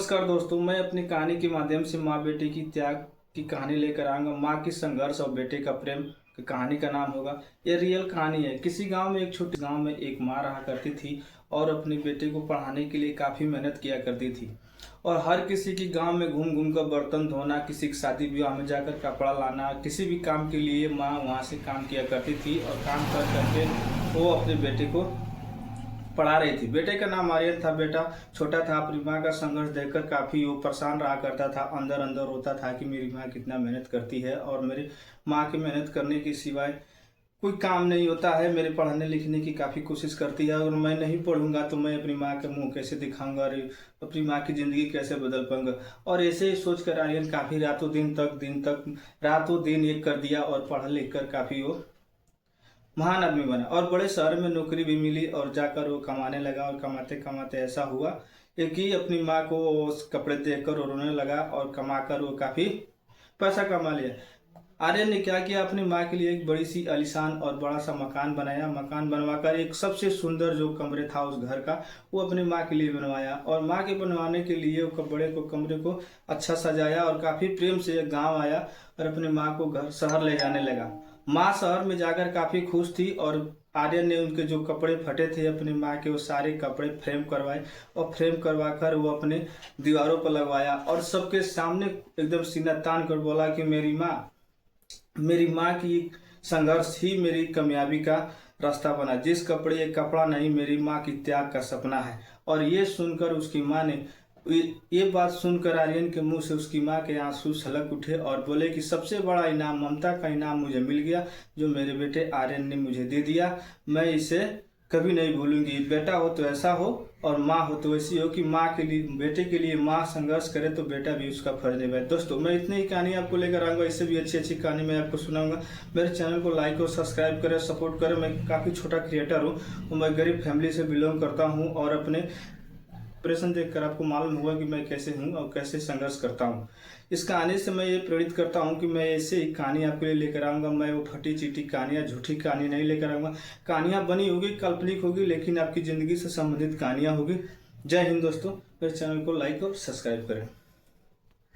नमस्कार दोस्तों, मैं अपनी कहानी के माध्यम से माँ बेटे की त्याग की कहानी लेकर आऊँगा। माँ की संघर्ष और बेटे का प्रेम की कहानी का नाम होगा। यह रियल कहानी है। किसी गांव में, एक छोटे गांव में एक माँ रहा करती थी और अपने बेटे को पढ़ाने के लिए काफ़ी मेहनत किया करती थी। और हर किसी की गांव में घूम घूम कर बर्तन धोना, किसी की शादी विवाह में जाकर कपड़ा लाना, किसी भी काम के लिए माँ वहाँ से काम किया करती थी। और काम कर करके वो अपने बेटे को पढ़ा रही थी। बेटे का नाम आर्यन था। बेटा छोटा था। अपनी माँ का संघर्ष देखकर काफ़ी वो परेशान रहा करता था। अंदर अंदर रोता था कि मेरी माँ कितना मेहनत करती है और मेरी माँ की मेहनत करने के सिवाय कोई काम नहीं होता है। मेरे पढ़ने लिखने की काफ़ी कोशिश करती है और मैं नहीं पढ़ूंगा तो मैं अपनी माँ का मुंह कैसे दिखाऊंगा और अपनी माँ की ज़िंदगी कैसे बदल पाऊंगा। और ऐसे ही सोचकर आर्यन काफ़ी रातों दिन एक कर दिया और पढ़ लिख कर काफ़ी वो महान आदमी बना और बड़े शहर में नौकरी भी मिली और जाकर वो कमाने लगा। और कमाते कमाते ऐसा हुआ एक ही अपनी माँ को कपड़े देकर और रोने लगा और कमाकर वो काफ़ी पैसा कमा लिया। आर्यन ने क्या किया, अपनी माँ के लिए एक बड़ी सी आलीशान और बड़ा सा मकान बनाया। मकान बनवाकर एक सबसे सुंदर जो कमरे था उस घर का, वो अपनी माँ के लिए बनवाया। और माँ के बनवाने के लिए वो कमरे को अच्छा सजाया और काफ़ी प्रेम से एक गाँव आया और अपनी माँ को घर शहर ले जाने लगा। माँ शहर में जाकर काफ़ी खुश थी और आर्यन ने उनके जो कपड़े फटे थे अपनी माँ के, वो सारे कपड़े फ्रेम करवाए और फ्रेम करवा कर वो अपने दीवारों पर लगवाया और सबके सामने एकदम सीना तान कर बोला कि मेरी माँ की संघर्ष ही मेरी कामयाबी का रास्ता बना। जिस कपड़े ये कपड़ा नहीं, मेरी माँ की त्याग का सपना है। और ये सुनकर उसकी माँ ने ये बात सुनकर आर्यन के मुंह से उसकी माँ के आंसू छलक उठे और बोले कि सबसे बड़ा इनाम, ममता का इनाम मुझे मिल गया, जो मेरे बेटे आर्यन ने मुझे दे दिया। मैं इसे कभी नहीं भूलूंगी। बेटा हो तो ऐसा हो और माँ हो तो ऐसी हो कि माँ के लिए, बेटे के लिए माँ संघर्ष करे तो बेटा भी उसका फर्ज निभाए। दोस्तों, मैं इतनी ही कहानी आपको लेकर आऊँगा। इससे भी अच्छी अच्छी कहानी मैं आपको सुनाऊंगा। मेरे चैनल को लाइक और सब्सक्राइब करें, सपोर्ट करें। मैं काफ़ी छोटा क्रिएटर हूँ और मैं गरीब फैमिली से बिलोंग करता हूँ और अपने ऑपरेशन देखकर आपको मालूम होगा कि मैं कैसे हूँ और कैसे संघर्ष करता हूँ। इस कहानी से मैं ये प्रेरित करता हूँ कि मैं ऐसे ही कहानी आपके लिए लेकर आऊँगा। मैं वो फटी चीटी कहानियाँ, झूठी कहानी नहीं लेकर आऊँगा। कहानियाँ बनी होगी, काल्पनिक होगी, लेकिन आपकी ज़िंदगी से संबंधित कहानियाँ होगी। जय हिंद दोस्तों। मेरे चैनल को लाइक और सब्सक्राइब करें।